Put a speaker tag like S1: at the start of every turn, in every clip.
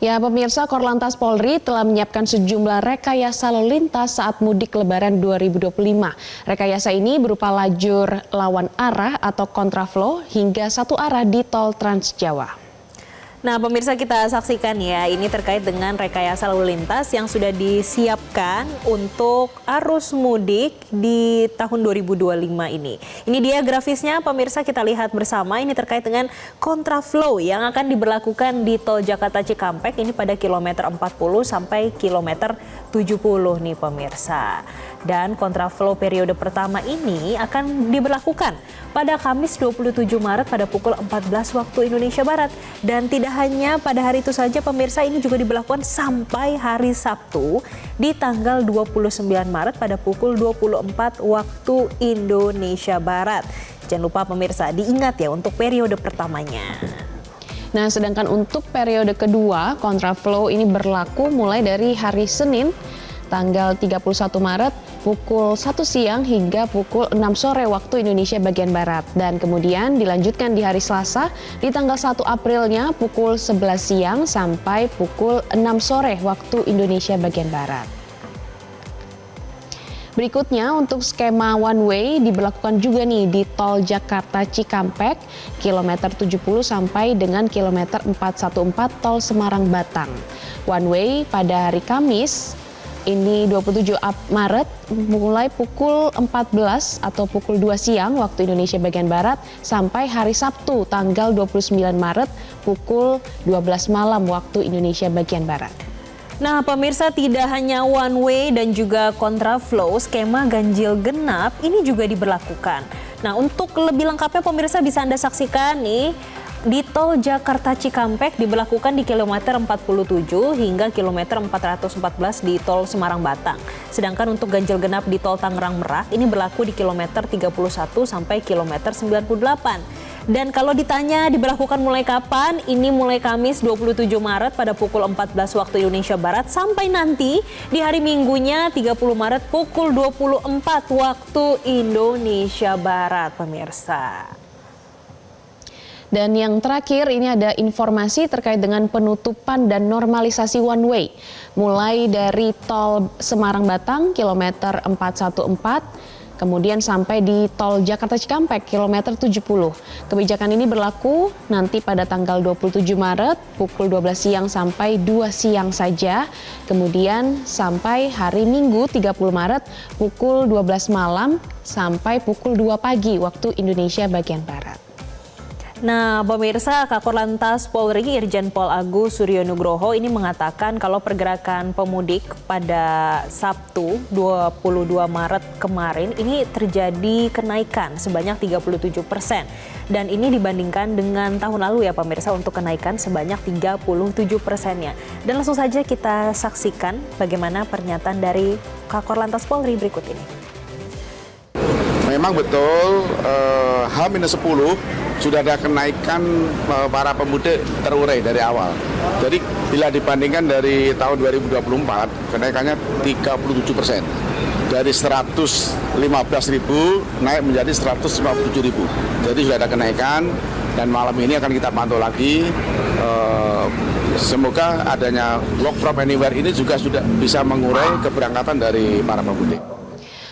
S1: Ya, pemirsa, Korlantas Polri telah menyiapkan sejumlah rekayasa lalu lintas saat mudik Lebaran 2025. Rekayasa ini berupa lajur lawan arah atau kontraflow hingga satu arah di tol Trans Jawa.
S2: Nah, pemirsa, kita saksikan ya, ini terkait dengan rekayasa lalu lintas yang sudah disiapkan untuk arus mudik di tahun 2025 ini. Ini dia grafisnya, pemirsa, kita lihat bersama. Ini terkait dengan kontraflow yang akan diberlakukan di tol Jakarta Cikampek ini pada kilometer 40 sampai kilometer 70 nih pemirsa. Dan kontraflow periode pertama ini akan diberlakukan pada Kamis 27 Maret pada pukul 14 waktu Indonesia Barat. Dan tidak hanya pada hari itu saja pemirsa, ini juga diberlakukan sampai hari Sabtu di tanggal 29 Maret pada pukul 24 waktu Indonesia Barat. Jangan lupa pemirsa, diingat ya untuk periode pertamanya.
S1: Nah, sedangkan untuk periode kedua, kontraflow ini berlaku mulai dari hari Senin tanggal 31 Maret pukul 1 siang hingga pukul 6 sore waktu Indonesia bagian Barat. Dan kemudian dilanjutkan di hari Selasa di tanggal 1 Aprilnya pukul 11 siang sampai pukul 6 sore waktu Indonesia bagian Barat. Berikutnya untuk skema one way diberlakukan juga nih di tol Jakarta Cikampek kilometer 70 sampai dengan kilometer 414 tol Semarang Batang. One way pada hari Kamis ini 27 Maret mulai pukul 14 atau pukul 2 siang waktu Indonesia bagian Barat sampai hari Sabtu tanggal 29 Maret pukul 12 malam waktu Indonesia bagian Barat.
S2: Nah, pemirsa, tidak hanya one way dan juga kontraflow, skema ganjil genap ini juga diberlakukan. Nah, untuk lebih lengkapnya pemirsa bisa Anda saksikan nih. Di tol Jakarta Cikampek diberlakukan di kilometer 47 hingga kilometer 414 di tol Semarang Batang. Sedangkan untuk ganjil genap di tol Tangerang Merak ini berlaku di kilometer 31 sampai kilometer 98. Dan kalau ditanya diberlakukan mulai kapan? Ini mulai Kamis 27 Maret pada pukul 14 waktu Indonesia Barat sampai nanti di hari Minggunya 30 Maret pukul 24 waktu Indonesia Barat, pemirsa.
S1: Dan yang terakhir ini ada informasi terkait dengan penutupan dan normalisasi one way. Mulai dari tol Semarang Batang kilometer 414, kemudian sampai di tol Jakarta Cikampek kilometer 70. Kebijakan ini berlaku nanti pada tanggal 27 Maret pukul 12 siang sampai 2 siang saja. Kemudian sampai hari Minggu 30 Maret pukul 12 malam sampai pukul 2 pagi waktu Indonesia bagian Barat.
S2: Nah, pemirsa, Kak Korlantas Polri Irjen Pol Agus Suryonugroho ini mengatakan kalau pergerakan pemudik pada Sabtu 22 Maret kemarin ini terjadi kenaikan sebanyak 37%. Dan ini dibandingkan dengan tahun lalu ya pemirsa untuk kenaikan sebanyak 37%-nya. Dan langsung saja kita saksikan bagaimana pernyataan dari Kak Korlantas Polri berikut ini.
S3: Memang betul H-10 sudah ada kenaikan para pemudik terurai dari awal. Jadi bila dibandingkan dari tahun 2024 kenaikannya 37%. Dari 115.000 naik menjadi 157.000. Jadi sudah ada kenaikan dan malam ini akan kita pantau lagi. Semoga adanya work from anywhere ini juga sudah bisa mengurai keberangkatan dari para pemudik.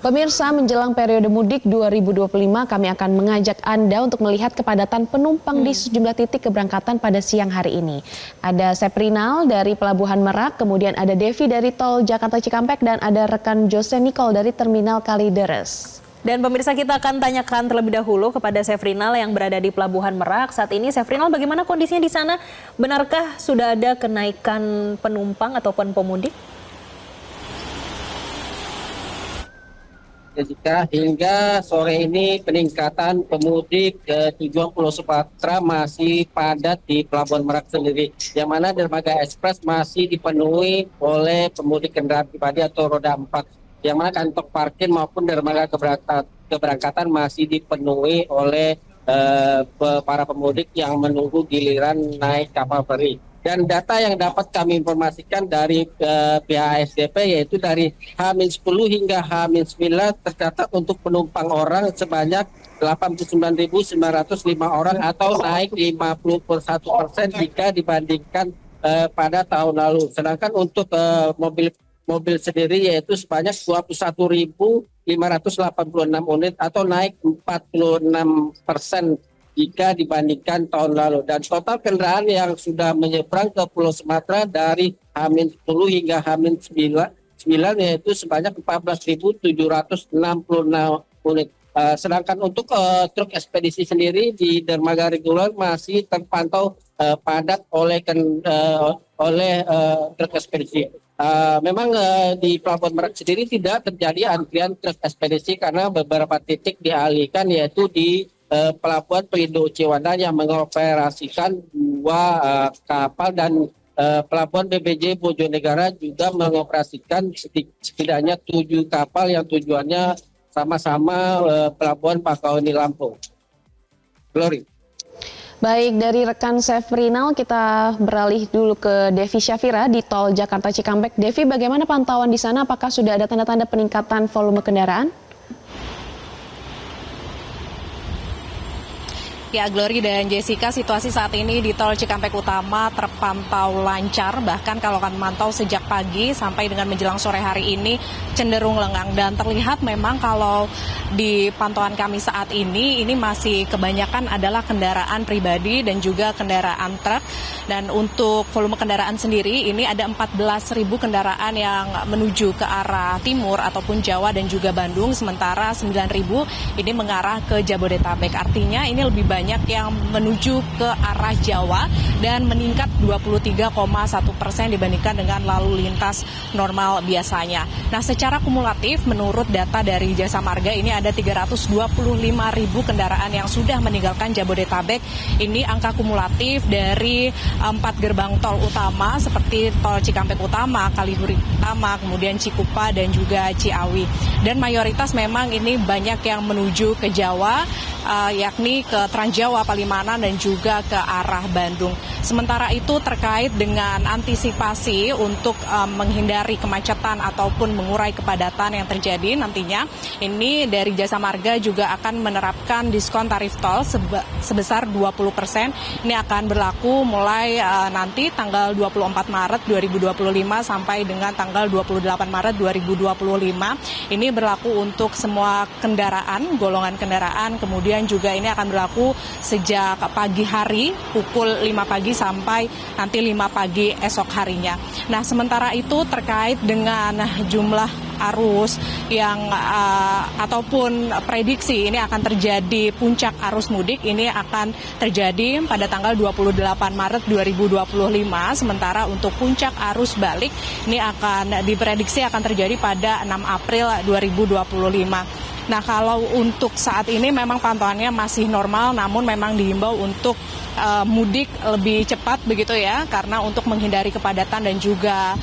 S1: Pemirsa, menjelang periode mudik 2025, kami akan mengajak Anda untuk melihat kepadatan penumpang di sejumlah titik keberangkatan pada siang hari ini. Ada Seprinal dari Pelabuhan Merak, kemudian ada Devi dari Tol Jakarta Cikampek, dan ada rekan Jose Nicole dari Terminal Kalideres.
S2: Dan pemirsa, kita akan tanyakan terlebih dahulu kepada Seprinal yang berada di Pelabuhan Merak. Saat ini Seprinal, bagaimana kondisinya di sana? Benarkah sudah ada kenaikan penumpang ataupun pemudik?
S4: Jessica, hingga sore ini peningkatan pemudik tujuan Pulau Sumatera masih padat di Pelabuhan Merak sendiri, yang mana dermaga ekspres masih dipenuhi oleh pemudik kendaraan pribadi atau roda 4, yang mana kantong parkir maupun dermaga keberangkatan masih dipenuhi oleh para pemudik yang menunggu giliran naik kapal feri. Dan data yang dapat kami informasikan dari pihak SDP yaitu dari H-10 hingga H-9 tercatat untuk penumpang orang sebanyak 89.905 orang atau naik 51% jika dibandingkan pada tahun lalu. Sedangkan untuk mobil sendiri yaitu sebanyak 21.586 unit atau naik 46% jika dibandingkan tahun lalu. Dan total kendaraan yang sudah menyeberang ke Pulau Sumatera dari H-10 hingga H-9 yaitu sebanyak 14.766 unit. Sedangkan untuk truk ekspedisi sendiri di dermaga reguler masih terpantau padat oleh truk ekspedisi. Memang di Pelabuhan Merak sendiri tidak terjadi antrian truk ekspedisi karena beberapa titik dialihkan yaitu di Pelabuhan Pelindo Ciwandan yang mengoperasikan 2 kapal dan Pelabuhan BBJ Bojonegara juga mengoperasikan setidaknya 7 kapal yang tujuannya sama-sama Pelabuhan Bakauheni Lampung. Glory.
S1: Baik, dari rekan Sefrinal kita beralih dulu ke Devi Syafira di Tol Jakarta Cikampek. Devi, bagaimana pantauan di sana? Apakah sudah ada tanda-tanda peningkatan volume kendaraan?
S5: Ya, Glory dan Jessica, situasi saat ini di Tol Cikampek Utama terpantau lancar. Bahkan kalau kami mantau sejak pagi sampai dengan menjelang sore hari ini cenderung lengang. Dan terlihat memang kalau di pantauan kami saat ini masih kebanyakan adalah kendaraan pribadi dan juga kendaraan truk. Dan untuk volume kendaraan sendiri ini ada 14.000 kendaraan yang menuju ke arah timur ataupun Jawa dan juga Bandung. Sementara 9.000 ini mengarah ke Jabodetabek. Artinya ini lebih banyak yang menuju ke arah Jawa dan meningkat 23,1% dibandingkan dengan lalu lintas normal biasanya. Nah, secara kumulatif menurut data dari Jasa Marga ini ada 325.000 kendaraan yang sudah meninggalkan Jabodetabek. Ini angka kumulatif dari 4 gerbang tol utama seperti Tol Cikampek Utama, Kalihuri Utama, kemudian Cikupa dan juga Ciawi. Dan mayoritas memang ini banyak yang menuju ke Jawa, yakni ke Transjawa, Palimanan dan juga ke arah Bandung. Sementara itu terkait dengan antisipasi untuk menghindari kemacetan ataupun mengurai kepadatan yang terjadi nantinya, ini dari Jasa Marga juga akan menerapkan diskon tarif tol sebesar 20%. Ini akan berlaku mulai nanti tanggal 24 Maret 2025 sampai dengan tanggal 28 Maret 2025. Ini berlaku untuk semua kendaraan, golongan kendaraan, kemudian juga ini akan berlaku sejak pagi hari pukul 5 pagi sampai nanti 5 pagi esok harinya. Nah, sementara itu terkait dengan jumlah arus yang ataupun prediksi ini akan terjadi puncak arus mudik ini akan terjadi pada tanggal 28 Maret 2025. Sementara untuk puncak arus balik ini akan diprediksi akan terjadi pada 6 April 2025. Nah, kalau untuk saat ini memang pantauannya masih normal, namun memang dihimbau untuk mudik lebih cepat begitu ya, karena untuk menghindari kepadatan dan juga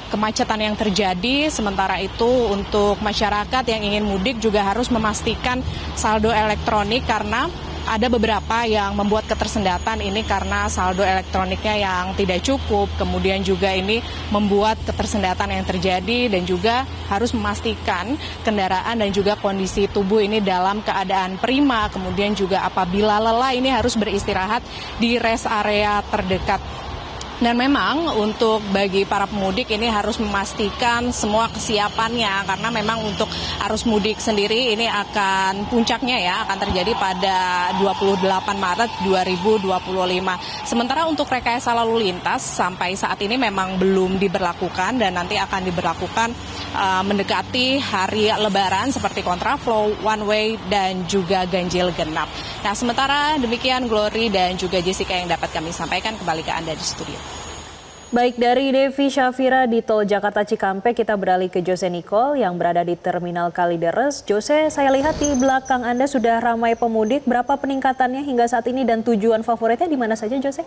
S5: kemacetan yang terjadi. Sementara itu untuk masyarakat yang ingin mudik juga harus memastikan saldo elektronik karena ada beberapa yang membuat ketersendatan ini karena saldo elektroniknya yang tidak cukup, kemudian juga ini membuat ketersendatan yang terjadi dan juga harus memastikan kendaraan dan juga kondisi tubuh ini dalam keadaan prima, kemudian juga apabila lelah ini harus beristirahat di rest area terdekat. Dan memang untuk bagi para pemudik ini harus memastikan semua kesiapannya karena memang untuk arus mudik sendiri ini akan puncaknya ya akan terjadi pada 28 Maret 2025. Sementara untuk rekayasa lalu lintas sampai saat ini memang belum diberlakukan dan nanti akan diberlakukan mendekati hari Lebaran seperti kontraflow, one way dan juga ganjil genap. Nah, sementara demikian Glory dan juga Jessica yang dapat kami sampaikan, kembali ke Anda di studio.
S2: Baik, dari Devi Syafira di Tol Jakarta Cikampek kita beralih ke Jose Nicole yang berada di Terminal Kalideres. Jose, saya lihat di belakang Anda sudah ramai pemudik. Berapa peningkatannya hingga saat ini dan tujuan favoritnya di mana saja, Jose?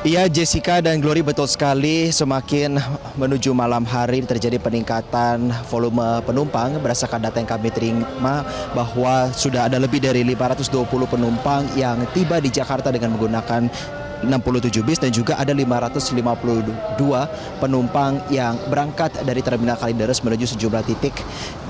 S6: Iya, Jessica dan Glory, betul sekali. Semakin menuju malam hari terjadi peningkatan volume penumpang. Berdasarkan data yang kami terima bahwa sudah ada lebih dari 520 penumpang yang tiba di Jakarta dengan menggunakan 67 bis dan juga ada 552 penumpang yang berangkat dari Terminal Kalideres menuju sejumlah titik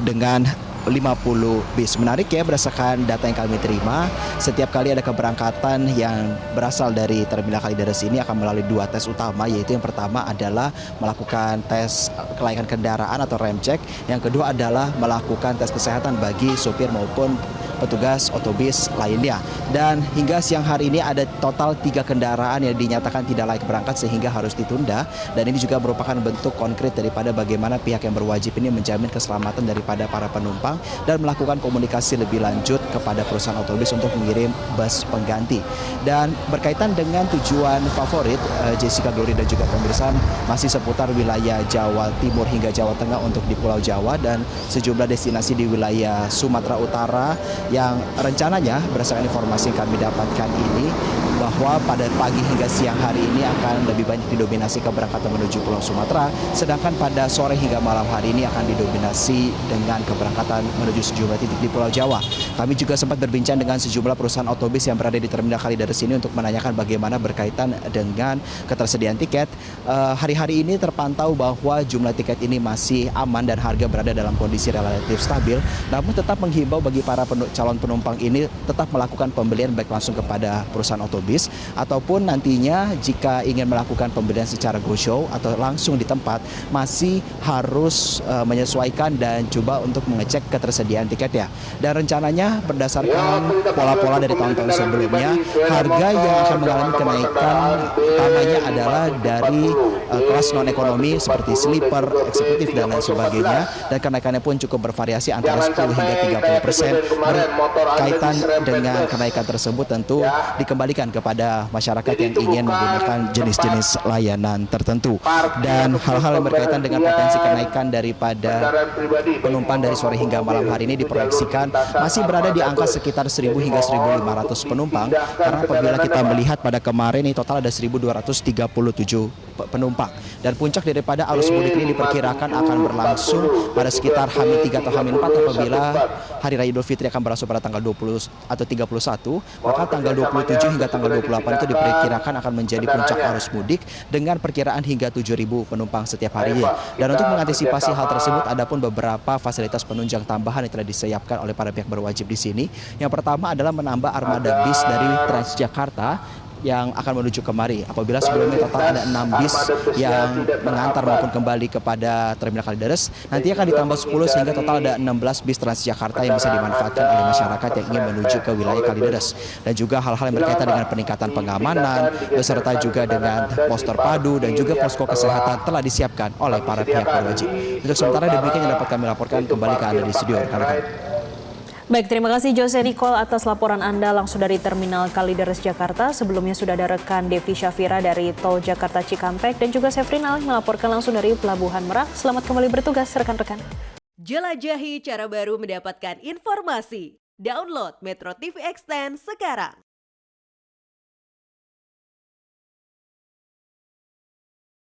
S6: dengan 50 bis. Menarik ya, berdasarkan data yang kami terima, setiap kali ada keberangkatan yang berasal dari Terminal Kalideres ini akan melalui 2 tes utama, yaitu yang pertama adalah melakukan tes kelayakan kendaraan atau rem cek, yang kedua adalah melakukan tes kesehatan bagi sopir maupun petugas otobus lainnya. Dan hingga siang hari ini ada total 3 kendaraan yang dinyatakan tidak layak berangkat sehingga harus ditunda, dan ini juga merupakan bentuk konkret daripada bagaimana pihak yang berwajib ini menjamin keselamatan daripada para penumpang dan melakukan komunikasi lebih lanjut kepada perusahaan otobus untuk mengirim bus pengganti. Dan berkaitan dengan tujuan favorit, Jessica, Glory dan juga pemirsa, masih seputar wilayah Jawa Timur hingga Jawa Tengah untuk di Pulau Jawa dan sejumlah destinasi di wilayah Sumatera Utara yang rencananya berdasarkan informasi yang kami dapatkan ini bahwa pada pagi hingga siang hari ini akan lebih banyak didominasi keberangkatan menuju Pulau Sumatera, sedangkan pada sore hingga malam hari ini akan didominasi dengan keberangkatan menuju sejumlah titik di Pulau Jawa. Kami juga sempat berbincang dengan sejumlah perusahaan otobus yang berada di Terminal Kalideres ini untuk menanyakan bagaimana berkaitan dengan ketersediaan tiket. Hari-hari ini terpantau bahwa jumlah tiket ini masih aman dan harga berada dalam kondisi relatif stabil, namun tetap menghimbau bagi para calon penumpang ini tetap melakukan pembelian baik langsung kepada perusahaan otobus ataupun nantinya jika ingin melakukan pembelian secara go show atau langsung di tempat masih harus menyesuaikan dan coba untuk mengecek ketersediaan tiket ya. Dan rencananya berdasarkan pola-pola dari tahun-tahun sebelumnya, harga yang akan mengalami kenaikan utamanya adalah dari kelas non-ekonomi seperti sleeper, eksekutif dan lain sebagainya, dan kenaikannya pun cukup bervariasi antara 10 hingga 30%. Berkaitan dengan kenaikan tersebut tentu dikembalikan kepada masyarakat yang ingin menggunakan jenis-jenis layanan tertentu. Dan hal-hal yang berkaitan dengan potensi kenaikan daripada penumpang dari sore hingga malam hari ini diproyeksikan masih berada di angka sekitar 1.000 hingga 1.500 penumpang, karena apabila kita melihat pada kemarin ini total ada 1.237 penumpang. Dan puncak daripada arus mudik ini diperkirakan akan berlangsung pada sekitar H-3 atau H-4 apabila Hari Raya Idul Fitri akan berlangsung pada tanggal 20 atau 31, maka tanggal 27 hingga tanggal 28 itu diperkirakan akan menjadi puncak arus mudik dengan perkiraan hingga 7.000 penumpang setiap harinya. Dan untuk mengantisipasi hal tersebut, ada pun beberapa fasilitas penunjang tambahan yang telah disiapkan oleh para pihak berwajib di sini. Yang pertama adalah menambah armada bis dari Transjakarta yang akan menuju kemari. Apabila sebelumnya total ada 6 bis yang mengantar maupun kembali kepada Terminal Kalideres, nanti akan ditambah 10 sehingga total ada 16 bis Transjakarta yang bisa dimanfaatkan oleh masyarakat yang ingin menuju ke wilayah Kalideres. Dan juga hal-hal yang berkaitan dengan peningkatan pengamanan beserta juga dengan pos terpadu dan juga posko kesehatan telah disiapkan oleh para pihak berwajib. Untuk sementara demikian yang dapat kami laporkan, kembali ke Anda di studio rekan-rekan.
S2: Baik, terima kasih Jose Nicole atas laporan Anda langsung dari Terminal Kalideres, Jakarta. Sebelumnya sudah ada rekan Devi Syafira dari Tol Jakarta Cikampek dan juga Sefrin Ali melaporkan langsung dari Pelabuhan Merak. Selamat kembali bertugas rekan-rekan.
S7: Jelajahi cara baru mendapatkan informasi. Download Metro TV Extend sekarang.